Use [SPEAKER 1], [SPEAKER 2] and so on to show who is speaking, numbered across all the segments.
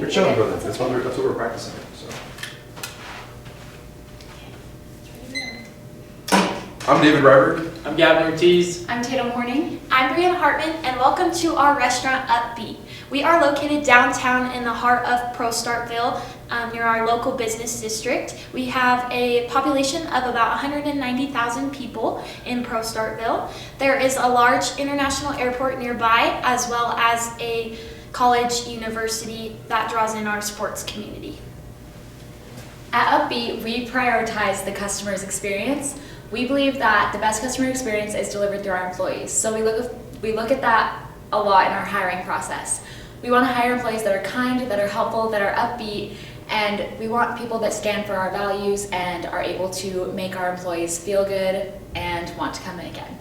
[SPEAKER 1] We're chilling, brother. That's what we're practicing. So. I'm David Ryberg.
[SPEAKER 2] I'm Gavin Ortiz.
[SPEAKER 3] I'm Tatum Horning. I'm Brianna Hartman, and welcome to our restaurant, Upbeat. We are located downtown in the heart of Prostartville, near our local business district. We have a population of about 190,000 people in Prostartville. There is a large international airport nearby, as well as a college university that draws in our sports community.
[SPEAKER 4] At Upbeat, we prioritize the customer's experience. We believe that the best customer experience is delivered through our employees. So we look at that a lot in our hiring process. We want to hire employees that are kind, that are helpful, that are upbeat, and we want people that stand for our values and are able to make our employees feel good and want to come in again.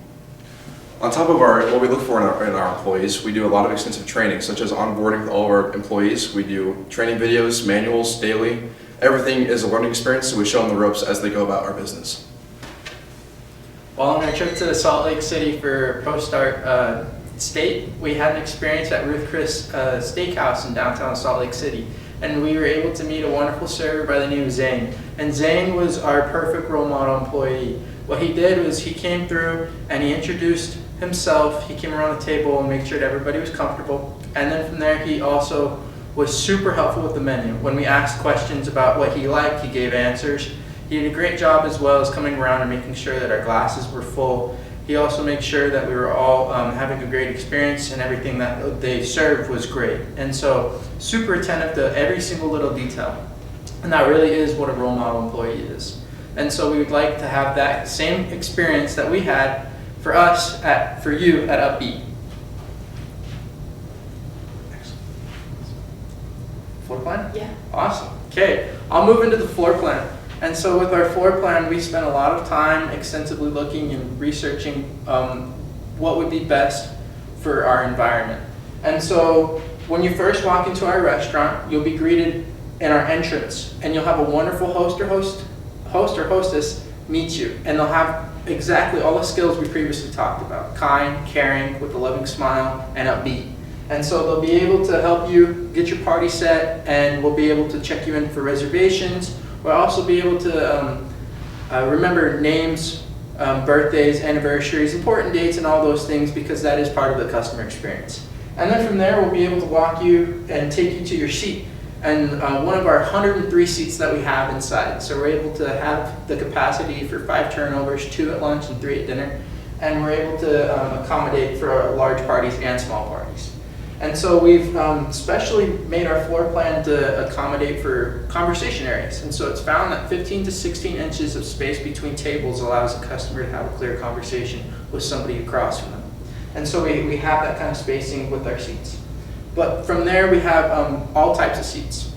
[SPEAKER 1] On top of what we look for in our employees, we do a lot of extensive training, such as onboarding with all of our employees. We do training videos, manuals, daily. Everything is a learning experience, so we show them the ropes as they go about our business.
[SPEAKER 2] While on our trip to Salt Lake City for Prostart State, we had an experience at Ruth Chris Steakhouse in downtown Salt Lake City. And we were able to meet a wonderful server by the name of Zane. And Zane was our perfect role model employee. What he did was he came through and he introduced himself. He came around the table and made sure that everybody was comfortable. And then from there, he also was super helpful with the menu. When we asked questions about what he liked, he gave answers. He did a great job as well as coming around and making sure that our glasses were full. He also made sure that we were all having a great experience and everything that they served was great. And so super attentive to every single little detail. And that really is what a role model employee is. And so we would like to have that same experience that we had for us, for you at Upbeat. Floor plan?
[SPEAKER 3] Yeah.
[SPEAKER 2] Awesome. Okay, I'll move into the floor plan. And so with our floor plan, we spent a lot of time extensively looking and researching what would be best for our environment. And so when you first walk into our restaurant, you'll be greeted in our entrance, and you'll have a wonderful host or hostess meet you, and they'll have exactly all the skills we previously talked about: kind, caring, with a loving smile, and upbeat. And so they'll be able to help you get your party set, and we'll be able to check you in for reservations. We'll also be able to remember names, birthdays, anniversaries, important dates, and all those things, because that is part of the customer experience. And then from there, we'll be able to walk you and take you to your seat. And one of our 103 seats that we have inside. So we're able to have the capacity for 5 turnovers, 2 at lunch and 3 at dinner. And we're able to accommodate for large parties and small parties. And so we've specially made our floor plan to accommodate for conversation areas. And so it's found that 15 to 16 inches of space between tables allows a customer to have a clear conversation with somebody across from them. And so we have that kind of spacing with our seats. But from there, we have all types of seats.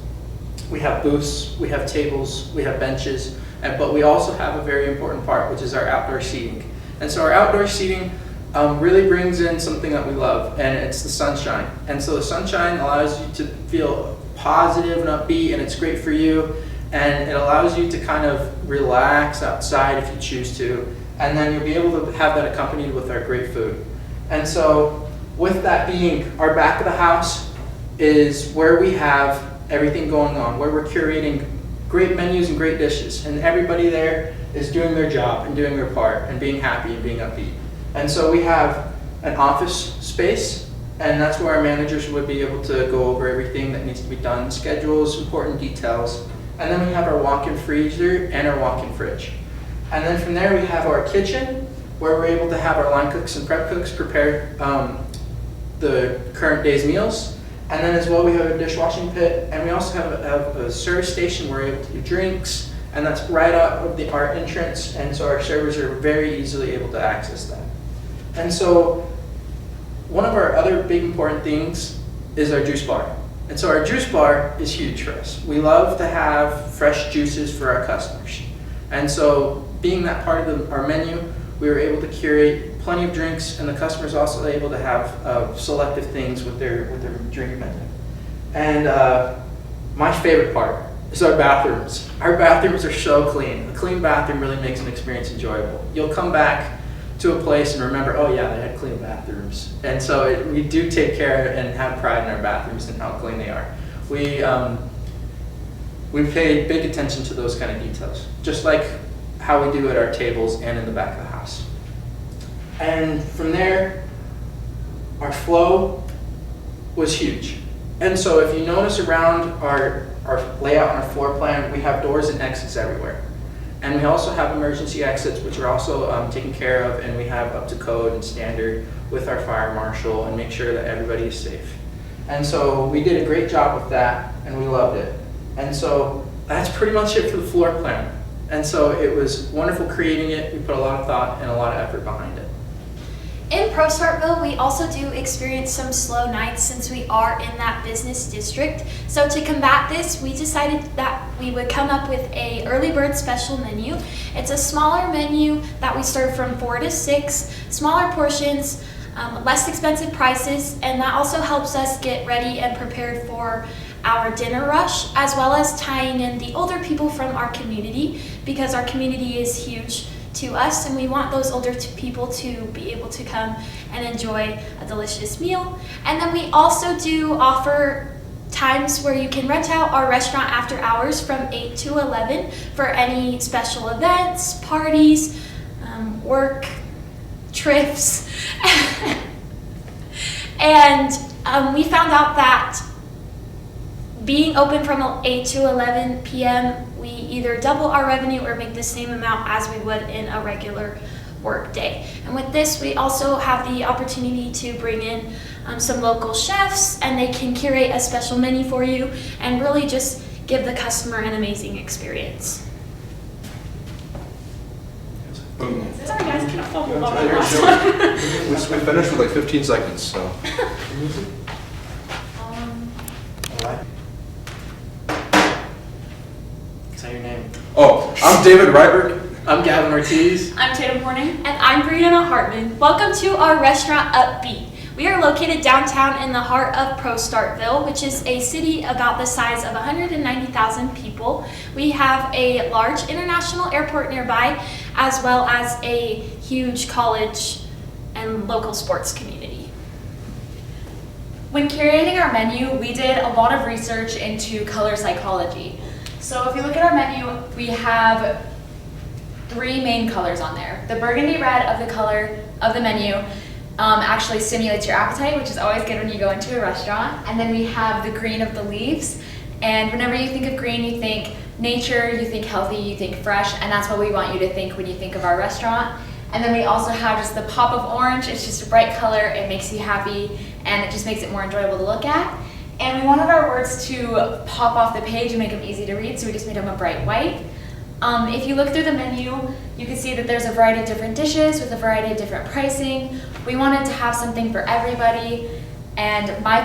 [SPEAKER 2] We have booths, we have tables, we have benches, but we also have a very important part, which is our outdoor seating. And so our outdoor seating really brings in something that we love, and it's the sunshine. And so the sunshine allows you to feel positive and upbeat, and it's great for you, and it allows you to kind of relax outside if you choose to, and then you'll be able to have that accompanied with our great food. And so with that being, our back of the house is where we have everything going on, where we're curating great menus and great dishes, and everybody there is doing their job and doing their part and being happy and being upbeat. And so we have an office space, and that's where our managers would be able to go over everything that needs to be done, schedules, important details. And then we have our walk-in freezer and our walk-in fridge. And then from there we have our kitchen, where we're able to have our line cooks and prep cooks prepare the current day's meals. And then as well, we have a dishwashing pit, and we also have a service station where we're able to do drinks, and that's right out of our entrance, and so our servers are very easily able to access that. And so one of our other big important things is our juice bar. And so our juice bar is huge for us. We love to have fresh juices for our customers. And so being that part of our menu, we were able to curate plenty of drinks, and the customers also able to have selective things with their drink menu. And my favorite part is our bathrooms. Our bathrooms are so clean. A clean bathroom really makes an experience enjoyable. You'll come back to a place and remember, oh yeah, they had clean bathrooms. And so we do take care and have pride in our bathrooms and how clean they are. we pay big attention to those kind of details, just like how we do at our tables and in the back of the house. And from there, our flow was huge. And so if you notice around our layout on our floor plan, we have doors and exits everywhere. And we also have emergency exits, which are also taken care of, and we have up to code and standard with our fire marshal and make sure that everybody is safe. And so we did a great job with that, and we loved it. And so that's pretty much it for the floor plan. And so it was wonderful creating it. We put a lot of thought and a lot of effort behind it.
[SPEAKER 3] In Prostartville, we also do experience some slow nights since we are in that business district. So to combat this, we decided that we would come up with a early bird special menu. It's a smaller menu that we serve from 4 to 6, smaller portions, less expensive prices, and that also helps us get ready and prepared for our dinner rush, as well as tying in the older people from our community, because our community is huge to us and we want those older people to be able to come and enjoy a delicious meal. And then we also do offer times where you can rent out our restaurant after hours from 8 to 11 for any special events, parties, work trips. And we found out that being open from 8 to 11 p.m., we either double our revenue or make the same amount as we would in a regular work day. And with this, we also have the opportunity to bring in some local chefs, and they can curate a special menu for you and really just give the customer an amazing experience.
[SPEAKER 1] Boom.
[SPEAKER 3] Sorry guys, I fumbled on
[SPEAKER 1] Yeah,
[SPEAKER 3] the
[SPEAKER 1] you're
[SPEAKER 3] last
[SPEAKER 1] joking.
[SPEAKER 3] one.
[SPEAKER 1] We finished with like 15 seconds, so.
[SPEAKER 2] Say your name.
[SPEAKER 1] Oh, I'm David Ryberg.
[SPEAKER 2] I'm Gavin Ortiz.
[SPEAKER 4] I'm Tatum Horning.
[SPEAKER 3] And I'm Brianna Hartman. Welcome to our restaurant Upbeat. We are located downtown in the heart of Prostartville, which is a city about the size of 190,000 people. We have a large international airport nearby, as well as a huge college and local sports community.
[SPEAKER 4] When curating our menu, we did a lot of research into color psychology. So if you look at our menu, we have 3 main colors on there. The burgundy red of the color of the menu actually stimulates your appetite, which is always good when you go into a restaurant. And then we have the green of the leaves. And whenever you think of green, you think nature, you think healthy, you think fresh, and that's what we want you to think when you think of our restaurant. And then we also have just the pop of orange. It's just a bright color, it makes you happy, and it just makes it more enjoyable to look at. And we wanted our words to pop off the page and make them easy to read, so we just made them a bright white. If you look through the menu, you can see that there's a variety of different dishes with a variety of different pricing. We wanted to have something for everybody. And my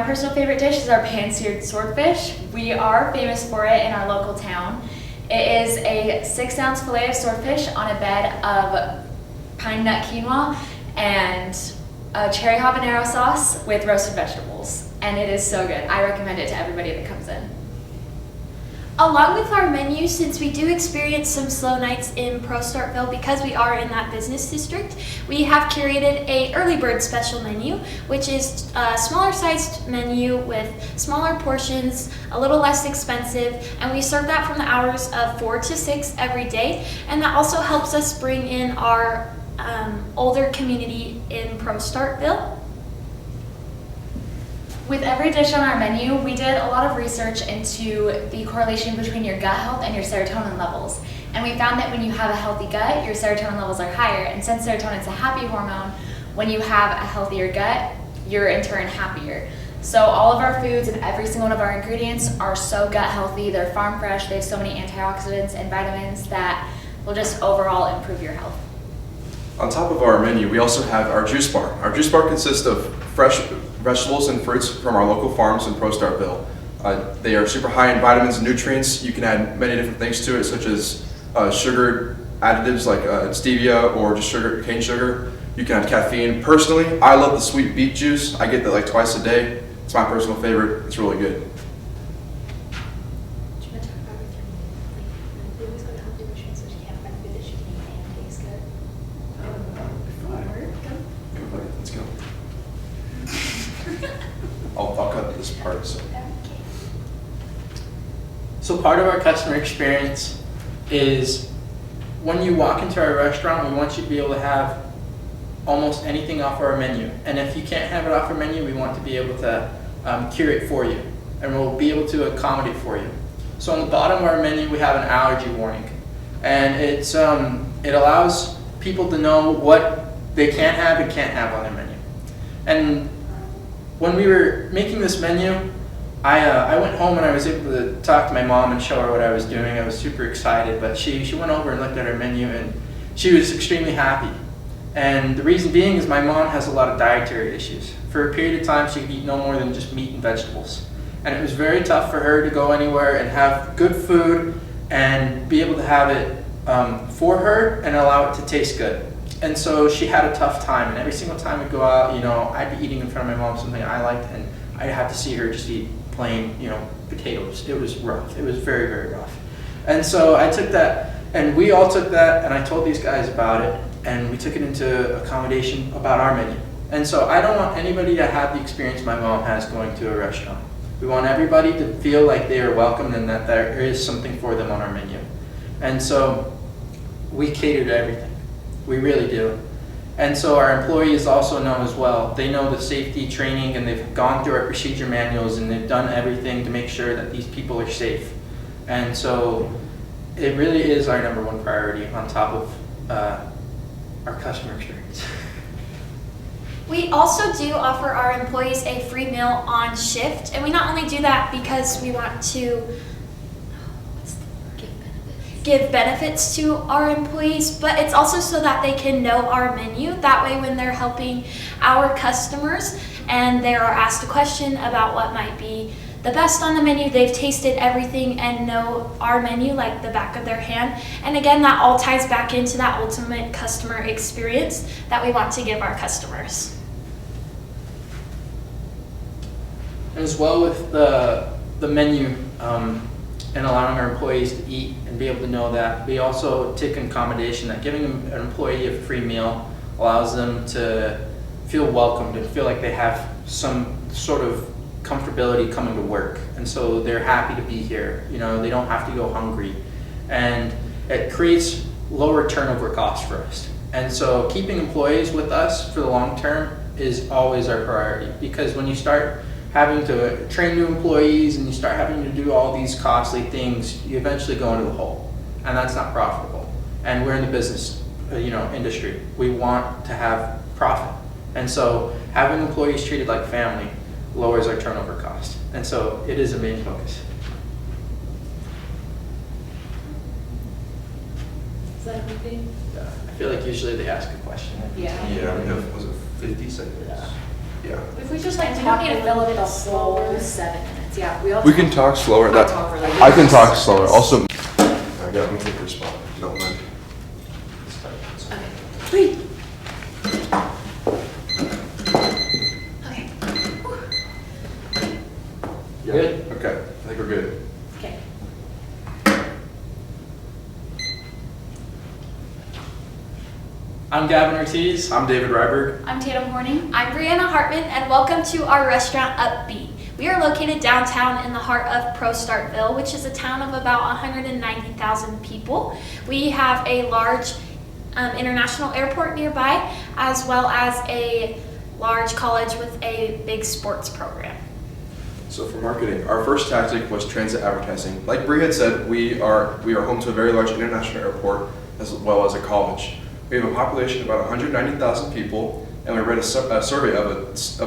[SPEAKER 4] personal favorite dish is our pan-seared swordfish. We are famous for it in our local town. It is a 6-ounce fillet of swordfish on a bed of pine nut quinoa and a cherry habanero sauce with roasted vegetables. And it is so good. I recommend it to everybody that comes in.
[SPEAKER 3] Along with our menu, since we do experience some slow nights in Prostartville because we are in that business district, we have curated a early bird special menu, which is a smaller sized menu with smaller portions, a little less expensive, and we serve that from the hours of 4 to 6 every day. And that also helps us bring in our older community in Prostartville.
[SPEAKER 4] With every dish on our menu, we did a lot of research into the correlation between your gut health and your serotonin levels. And we found that when you have a healthy gut, your serotonin levels are higher. And since serotonin is a happy hormone, when you have a healthier gut, you're in turn happier. So all of our foods and every single one of our ingredients are so gut healthy. They're farm fresh. They have so many antioxidants and vitamins that will just overall improve your health.
[SPEAKER 1] On top of our menu, we also have our juice bar. Our juice bar consists of fresh vegetables and fruits from our local farms in Prostartville. They are super high in vitamins and nutrients. You can add many different things to it, such as sugar additives like stevia or just cane sugar. You can add caffeine. Personally, I love the sweet beet juice. I get that like twice a day. It's my personal favorite. It's really good. Let's go. I'll cut this part. So.
[SPEAKER 2] So part of our customer experience is when you walk into our restaurant, we want you to be able to have almost anything off our menu. And if you can't have it off our menu, we want to be able to curate for you, and we'll be able to accommodate for you. So on the bottom of our menu, we have an allergy warning, and it allows people to know what they can have and can't have on their menu. And when we were making this menu, I went home and I was able to talk to my mom and show her what I was doing. I was super excited, but she went over and looked at our menu and she was extremely happy. And the reason being is my mom has a lot of dietary issues. For a period of time, she could eat no more than just meat and vegetables. And it was very tough for her to go anywhere and have good food and be able to have it for her and allow it to taste good. And so she had a tough time, and every single time we'd go out, I'd be eating in front of my mom something I liked, and I'd have to see her just eat plain, potatoes. It was rough. It was very, very rough. And so I took that, and we all took that, and I told these guys about it, and we took it into accommodation about our menu. And so I don't want anybody to have the experience my mom has going to a restaurant. We want everybody to feel like they are welcomed and that there is something for them on our menu. And so we cater to everything. We really do. And so our employees also know as well. They know the safety training, and they've gone through our procedure manuals, and they've done everything to make sure that these people are safe. And so it really is our number one priority on top of our customer experience.
[SPEAKER 3] We also do offer our employees a free meal on shift, and we not only do that because we want to give benefits to our employees, but it's also so that they can know our menu. That way when they're helping our customers and they are asked a question about what might be the best on the menu, they've tasted everything and know our menu like the back of their hand. And again, that all ties back into that ultimate customer experience that we want to give our customers.
[SPEAKER 2] As well with the menu and allowing our employees to eat and be able to know that, we also take an accommodation that giving an employee a free meal allows them to feel welcomed and feel like they have some sort of comfortability coming to work. And so they're happy to be here. They don't have to go hungry. And it creates lower turnover costs for us. And so keeping employees with us for the long term is always our priority, because when you start having to train new employees and you start having to do all these costly things, you eventually go into the hole, and that's not profitable. And we're in the business, industry. We want to have profit, and so having employees treated like family lowers our turnover cost, and so it is a main focus.
[SPEAKER 4] Is that everything?
[SPEAKER 2] I feel like usually they ask a question.
[SPEAKER 4] Yeah.
[SPEAKER 1] Yeah, we have, was it 50 seconds? Yeah.
[SPEAKER 4] If we just
[SPEAKER 3] We
[SPEAKER 4] talk
[SPEAKER 3] don't need to
[SPEAKER 4] a
[SPEAKER 3] fill
[SPEAKER 4] little
[SPEAKER 3] it
[SPEAKER 4] bit
[SPEAKER 3] up
[SPEAKER 4] slower,
[SPEAKER 3] slower.
[SPEAKER 4] 7 minutes. Yeah, we all.
[SPEAKER 1] We can talk slower.
[SPEAKER 4] I talk really
[SPEAKER 1] I can talk
[SPEAKER 4] fast.
[SPEAKER 1] slower. Also, I got me take your spot, if you don't mind.
[SPEAKER 4] Okay. 3. Okay.
[SPEAKER 2] Good?
[SPEAKER 1] Okay, I think we're good.
[SPEAKER 4] Okay.
[SPEAKER 2] I'm Gavin Ortiz.
[SPEAKER 1] I'm David Ryberg.
[SPEAKER 3] I'm Tatum Horning. I'm Brianna Hartman, and welcome to our restaurant Upbeat. We are located downtown in the heart of Prostartville, which is a town of about 190,000 people. We have a large international airport nearby, as well as a large college with a big sports program.
[SPEAKER 1] So for marketing, our first tactic was transit advertising. Like Bree had said, we are home to a very large international airport as well as a college. We have a population of about 190,000 people, and we read a survey of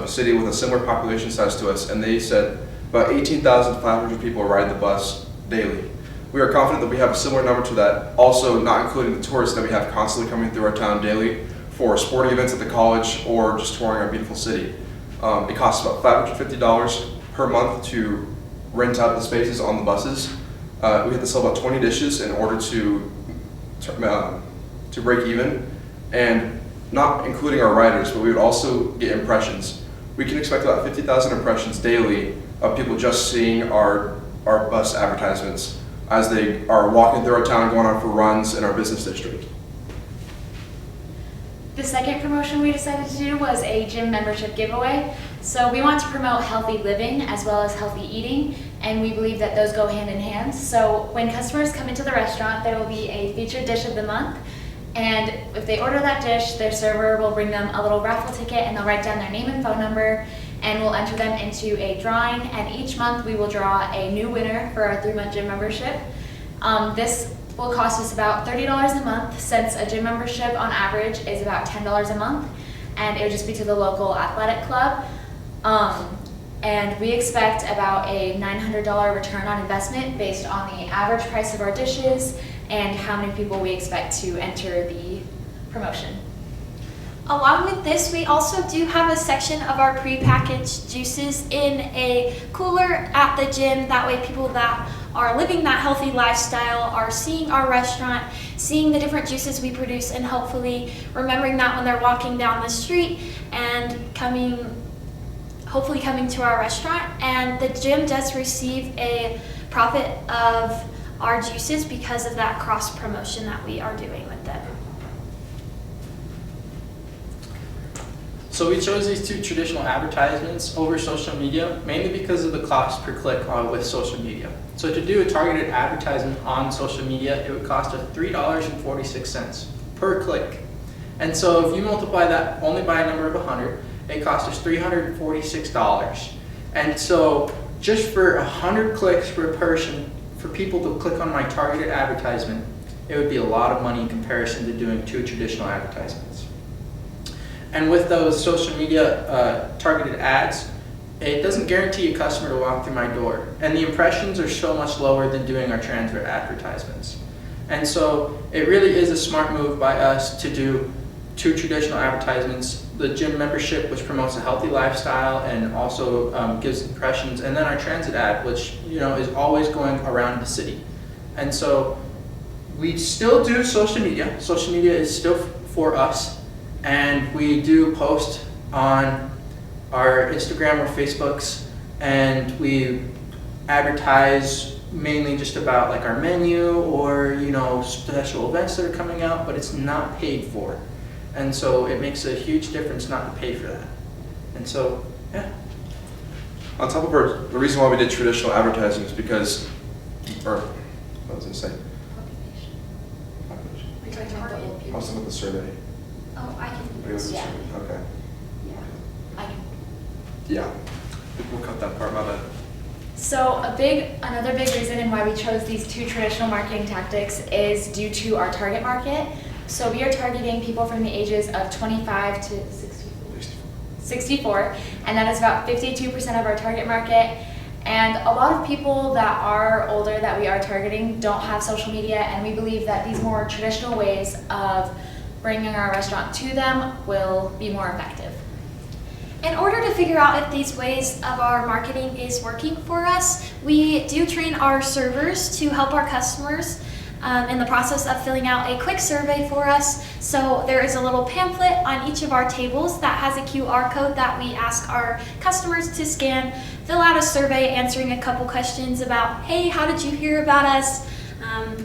[SPEAKER 1] a city with a similar population size to us, and they said about 18,500 people ride the bus daily. We are confident that we have a similar number to that, also not including the tourists that we have constantly coming through our town daily for sporting events at the college or just touring our beautiful city. It costs about $550 per month to rent out the spaces on the buses. We have to sell about 20 dishes in order to break even, and not including our riders, but we would also get impressions. We can expect about 50,000 impressions daily of people just seeing our bus advertisements as they are walking through our town, going on for runs in our business district.
[SPEAKER 4] The second promotion we decided to do was a gym membership giveaway. So we want to promote healthy living as well as healthy eating, and we believe that those go hand in hand. So when customers come into the restaurant, there will be a featured dish of the month, and if they order that dish, their server will bring them a little raffle ticket and they'll write down their name and phone number, and we'll enter them into a drawing, and each month we will draw a new winner for our 3-month gym membership. This will cost us about $30 a month, since a gym membership on average is about $10 a month, and it would just be to the local athletic club. And we expect about a $900 return on investment based on the average price of our dishes and how many people we expect to enter the promotion.
[SPEAKER 3] Along with this, we also do have a section of our prepackaged juices in a cooler at the gym. That way people that are living that healthy lifestyle are seeing our restaurant, seeing the different juices we produce, and hopefully remembering that when they're walking down the street and hopefully coming to our restaurant. And the gym does receive a profit of our juices because of that cross promotion that we are doing with them.
[SPEAKER 2] So we chose these 2 traditional advertisements over social media, mainly because of the cost per click with social media. So to do a targeted advertisement on social media, it would cost us $3.46 per click. And so if you multiply that only by a number of 100, it costs us $346. And so just for 100 clicks per person, for people to click on my targeted advertisement, it would be a lot of money in comparison to doing 2 traditional advertisements. And with those social media targeted ads, it doesn't guarantee a customer to walk through my door. And the impressions are so much lower than doing our transfer advertisements. And so it really is a smart move by us to do 2 traditional advertisements: the gym membership, which promotes a healthy lifestyle and also gives impressions, and then our transit ad, which is always going around the city. And so we still do social media. Social media is still for us, and we do post on our Instagram or Facebooks, and we advertise mainly just about like our menu or special events that are coming out, but it's not paid for. And so it makes a huge difference not to pay for that. And so, yeah.
[SPEAKER 1] On top of the reason why we did traditional advertising is because, or what was I say? Population.
[SPEAKER 4] We're talking about the old
[SPEAKER 1] I
[SPEAKER 4] people.
[SPEAKER 1] was talking about the survey.
[SPEAKER 3] Oh, I
[SPEAKER 1] Are you
[SPEAKER 3] can.
[SPEAKER 1] looking at the
[SPEAKER 4] Yeah.
[SPEAKER 1] survey? Okay.
[SPEAKER 4] Yeah. I can.
[SPEAKER 1] Yeah. We'll cut that part, my bad.
[SPEAKER 4] So another big reason in why we chose these 2 traditional marketing tactics is due to our target market. So we are targeting people from the ages of 25 to 64, and that is about 52% of our target market. And a lot of people that are older that we are targeting don't have social media, and we believe that these more traditional ways of bringing our restaurant to them will be more effective.
[SPEAKER 3] In order to figure out if these ways of our marketing is working for us, we do train our servers to help our customers in the process of filling out a quick survey for us. So there is a little pamphlet on each of our tables that has a QR code that we ask our customers to scan, fill out a survey answering a couple questions about, hey, how did you hear about us?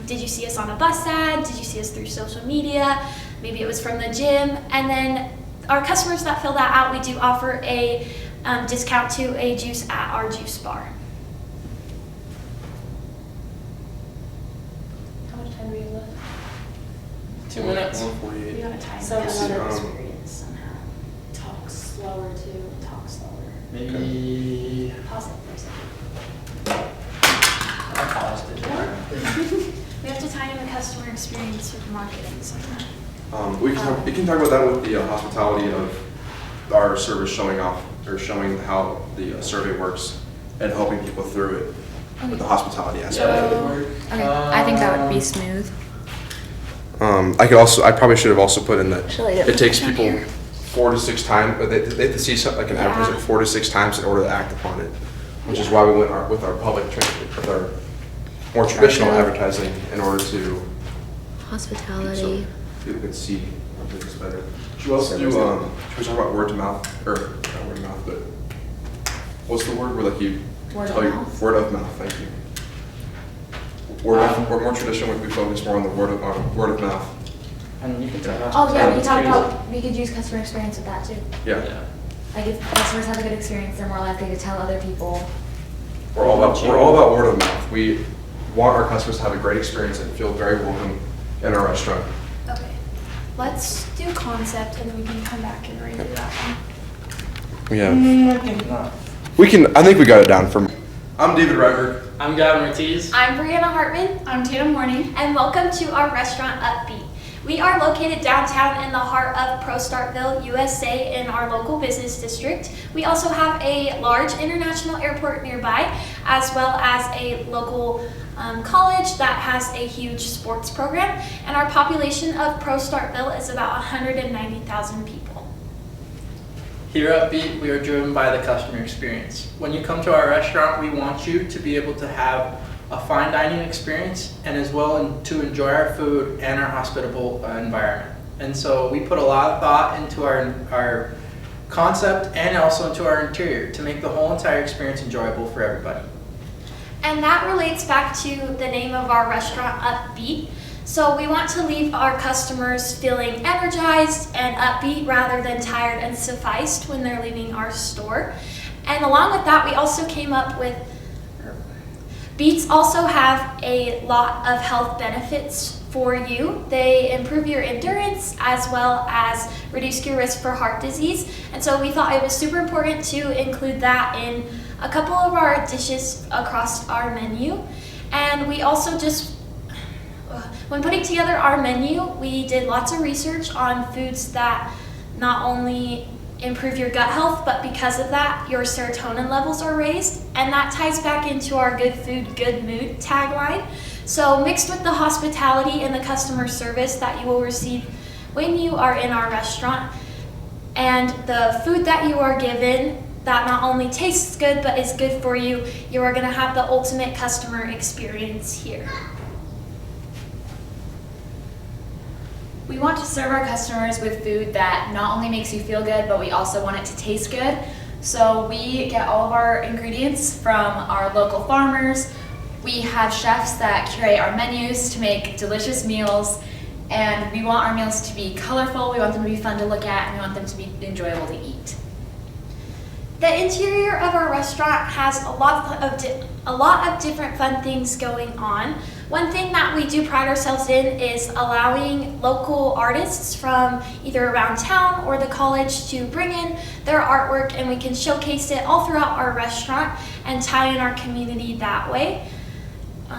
[SPEAKER 3] Did you see us on a bus ad? Did you see us through social media? Maybe it was from the gym. And then our customers that fill that out, we do offer a discount to a juice at our juice bar.
[SPEAKER 4] How much time do we have left?
[SPEAKER 2] 2 minutes.
[SPEAKER 1] 148.
[SPEAKER 3] We got a time.
[SPEAKER 4] So
[SPEAKER 1] Let's see,
[SPEAKER 4] another
[SPEAKER 3] experience somehow.
[SPEAKER 4] talk slower too.
[SPEAKER 3] Talk slower.
[SPEAKER 2] Maybe
[SPEAKER 3] Pause it for a second.
[SPEAKER 2] I paused it.
[SPEAKER 3] We have to tie in the customer experience with marketing somehow.
[SPEAKER 1] We can talk about that with the hospitality of our service showing off or showing how the survey works and helping people through it with the hospitality aspect.
[SPEAKER 4] Okay, I think that would be smooth.
[SPEAKER 1] I probably should have also put in that
[SPEAKER 4] Actually, I
[SPEAKER 1] it takes
[SPEAKER 4] didn't put
[SPEAKER 1] people
[SPEAKER 4] that
[SPEAKER 1] 4 to 6 times, but they have to see something like an advertisement
[SPEAKER 3] Yeah.
[SPEAKER 1] 4 to 6 times in order to act upon it, which is why we went with our public with our more traditional advertising in order to
[SPEAKER 4] Hospitality.
[SPEAKER 1] so people could see our business better. Should we also do should we talk about word to mouth or not word to mouth, but what's the word where like you
[SPEAKER 4] Word
[SPEAKER 1] tell
[SPEAKER 4] of
[SPEAKER 1] your
[SPEAKER 4] mouth?
[SPEAKER 1] word of mouth? Thank you. We're more traditional. We focus more on the word of mouth.
[SPEAKER 2] And you can tell
[SPEAKER 4] Oh yeah, we
[SPEAKER 2] us.
[SPEAKER 4] talked about we could use customer experience with that too.
[SPEAKER 1] Yeah.
[SPEAKER 2] Yeah.
[SPEAKER 4] Like if customers have a good experience, they're more likely to tell other people.
[SPEAKER 1] We're all about word of mouth. We want our customers to have a great experience and feel very welcome in our restaurant.
[SPEAKER 3] Okay, let's do concept and then we can come back and redo that one.
[SPEAKER 1] I think we got it down for me. I'm David Ryberg.
[SPEAKER 2] I'm Gavin Ortiz.
[SPEAKER 3] I'm Brianna Hartman.
[SPEAKER 4] I'm Tatum Morning.
[SPEAKER 3] And welcome to our restaurant Upbeat. We are located downtown in the heart of Prostartville, USA in our local business district. We also have a large international airport nearby, as well as a local college that has a huge sports program. And our population of Prostartville is about 190,000 people.
[SPEAKER 2] Here at Upbeat, we are driven by the customer experience. When you come to our restaurant, we want you to be able to have a fine dining experience and as well to enjoy our food and our hospitable environment. And so we put a lot of thought into our concept and also into our interior to make the whole entire experience enjoyable for everybody.
[SPEAKER 3] And that relates back to the name of our restaurant, Upbeat. So we want to leave our customers feeling energized and upbeat rather than tired and sufficed when they're leaving our store. And along with that, we also came up with Beets also have a lot of health benefits for you. They improve your endurance as well as reduce your risk for heart disease. And so we thought it was super important to include that in a couple of our dishes across our menu. And we also when putting together our menu, we did lots of research on foods that not only improve your gut health, but because of that, your serotonin levels are raised. And that ties back into our good food, good mood tagline. So mixed with the hospitality and the customer service that you will receive when you are in our restaurant, and the food that you are given that not only tastes good, but is good for you, you are gonna have the ultimate customer experience here.
[SPEAKER 4] We want to serve our customers with food that not only makes you feel good, but we also want it to taste good. So we get all of our ingredients from our local farmers. We have chefs that curate our menus to make delicious meals, and we want our meals to be colorful, we want them to be fun to look at, and we want them to be enjoyable to eat.
[SPEAKER 3] The interior of our restaurant has a lot of different fun things going on. One thing that we do pride ourselves in is allowing local artists from either around town or the college to bring in their artwork, and we can showcase it all throughout our restaurant and tie in our community that way. Should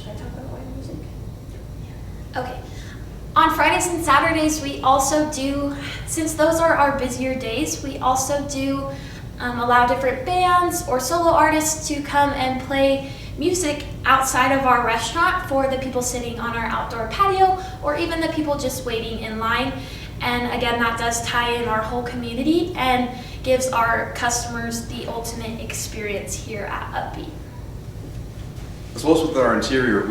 [SPEAKER 3] I talk about live music? Okay. On Fridays and Saturdays, we also do, since those are our busier days, we also do allow different bands or solo artists to come and play music outside of our restaurant for the people sitting on our outdoor patio or even the people just waiting in line. And again, that does tie in our whole community and gives our customers the ultimate experience here at Upbeat.
[SPEAKER 1] As well as within our interior,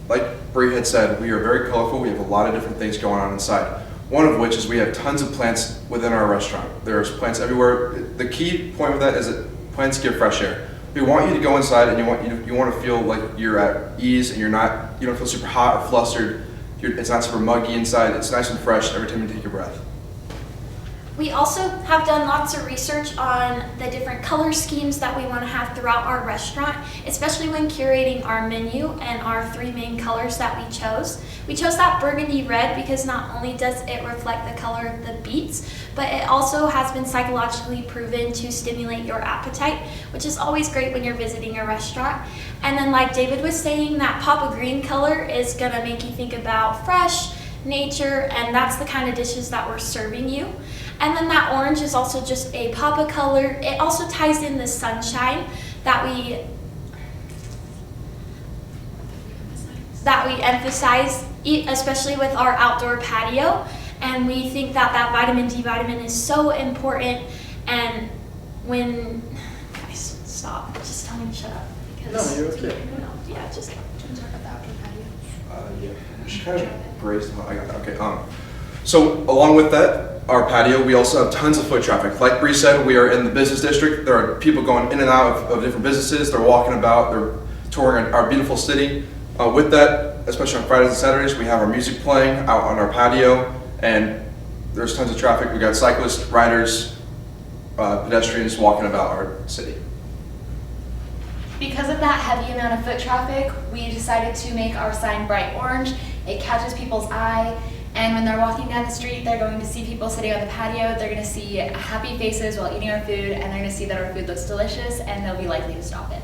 [SPEAKER 1] like Bree had said, we are very colorful. We have a lot of different things going on inside. One of which is we have tons of plants within our restaurant. There's plants everywhere. The key point with that is that plants give fresh air. We want you to go inside and you want to feel like you're at ease and you don't feel super hot or flustered. It's not super muggy inside. It's nice and fresh every time you take your breath.
[SPEAKER 3] We also have done lots of research on the different color schemes that we want to have throughout our restaurant, especially when curating our menu and our three main colors that we chose. We chose that burgundy red because not only does it reflect the color of the beets, but it also has been psychologically proven to stimulate your appetite, which is always great when you're visiting a restaurant. And then like David was saying, that pop of green color is gonna make you think about fresh, nature, and that's the kind of dishes that we're serving you. And then that orange is also just a pop of color. It also ties in the sunshine that we emphasize, especially with our outdoor patio. And we think that that vitamin D vitamin is so important. And when, guys, stop, just tell me to shut up.
[SPEAKER 2] No, you're okay.
[SPEAKER 3] No, yeah, just talk about the outdoor patio.
[SPEAKER 1] Yeah, she kind of grazed. I got that. Okay. So along with that, our patio, we also have tons of foot traffic. Like Bree said, we are in the business district. There are people going in and out of different businesses. They're walking about. They're touring our beautiful city. With that, especially on Fridays and Saturdays, we have our music playing out on our patio, and there's tons of traffic. We got cyclists, riders, pedestrians walking about our city.
[SPEAKER 4] Because of that heavy amount of foot traffic, we decided to make our sign bright orange. It catches people's eye, and when they're walking down the street, they're going to see people sitting on the patio, they're going to see happy faces while eating our food, and they're going to see that our food looks delicious, and they'll be likely to stop it.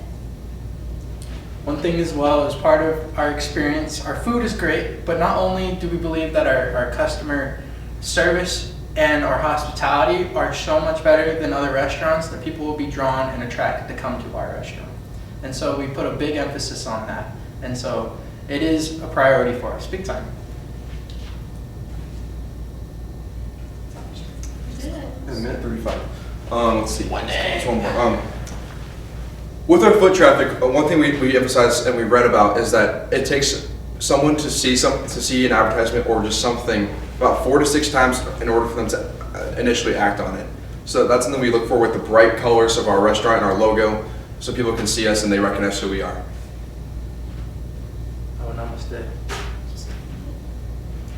[SPEAKER 2] One thing as well, as part of our experience, our food is great, but not only do we believe that our customer service and our hospitality are so much better than other restaurants that people will be drawn and attracted to come to our restaurant. And so we put a big emphasis on that. And so it is a priority for us, big time.
[SPEAKER 1] A minute 35. Let's see. Just one more. With our foot traffic, one thing we emphasize and we read about is that it takes someone to see an advertisement or just something about 4 to 6 times in order for them to initially act on it. So that's something we look for with the bright colors of our restaurant and our logo, so people can see us and they recognize who we are.
[SPEAKER 2] Oh, namaste.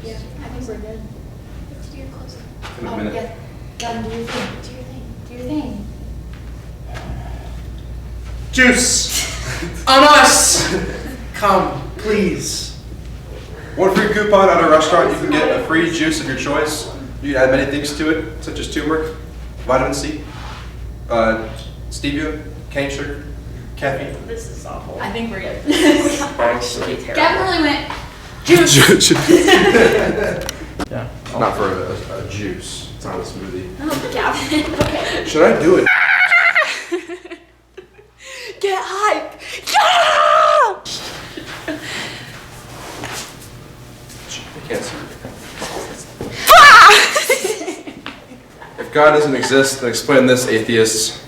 [SPEAKER 4] Yeah, I think we're good.
[SPEAKER 3] Let's do your closing.
[SPEAKER 1] In a minute.
[SPEAKER 4] Yeah. Gotta do your thing. Do your thing. Do your thing.
[SPEAKER 2] Juice on us. Come, please.
[SPEAKER 1] One free coupon at our restaurant. You can get a free juice of your choice. You can add many things to it, such as turmeric, vitamin C, stevia, cane sugar, caffeine.
[SPEAKER 5] This is awful.
[SPEAKER 4] I think we're good.
[SPEAKER 5] Gavin really went.
[SPEAKER 2] Yeah.
[SPEAKER 1] Not for a juice. It's not a smoothie.
[SPEAKER 3] Oh, Gavin. Okay.
[SPEAKER 1] Should I do it?
[SPEAKER 3] Get hype. Yeah!
[SPEAKER 1] I can't see. If God doesn't exist, then explain this, atheists.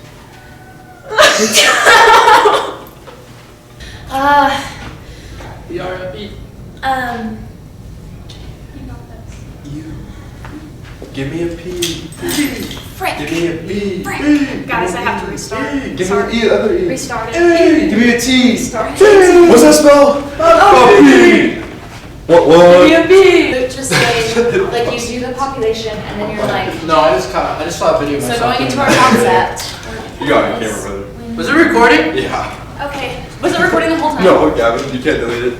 [SPEAKER 2] We are upbeat.
[SPEAKER 3] You know this.
[SPEAKER 1] You. Give me a P.
[SPEAKER 3] Frank.
[SPEAKER 1] Give me a B.
[SPEAKER 3] Frank. Guys, I have to restart.
[SPEAKER 1] Give me
[SPEAKER 3] Sorry.
[SPEAKER 1] an E, other E.
[SPEAKER 3] Restart it.
[SPEAKER 1] Hey, give me a T.
[SPEAKER 3] Restart it.
[SPEAKER 1] T. What's that spell? Oh, P. What?
[SPEAKER 4] Just say, like, you do the population, and then you're like,
[SPEAKER 2] No, I just saw a video of
[SPEAKER 4] so
[SPEAKER 2] myself
[SPEAKER 4] going into
[SPEAKER 2] doing
[SPEAKER 4] our
[SPEAKER 2] that.
[SPEAKER 4] concept.
[SPEAKER 1] You got it, camera, brother.
[SPEAKER 2] Was it recording?
[SPEAKER 1] Yeah.
[SPEAKER 3] Okay.
[SPEAKER 4] Was it recording the whole time?
[SPEAKER 1] No, Gavin, you can't delete it.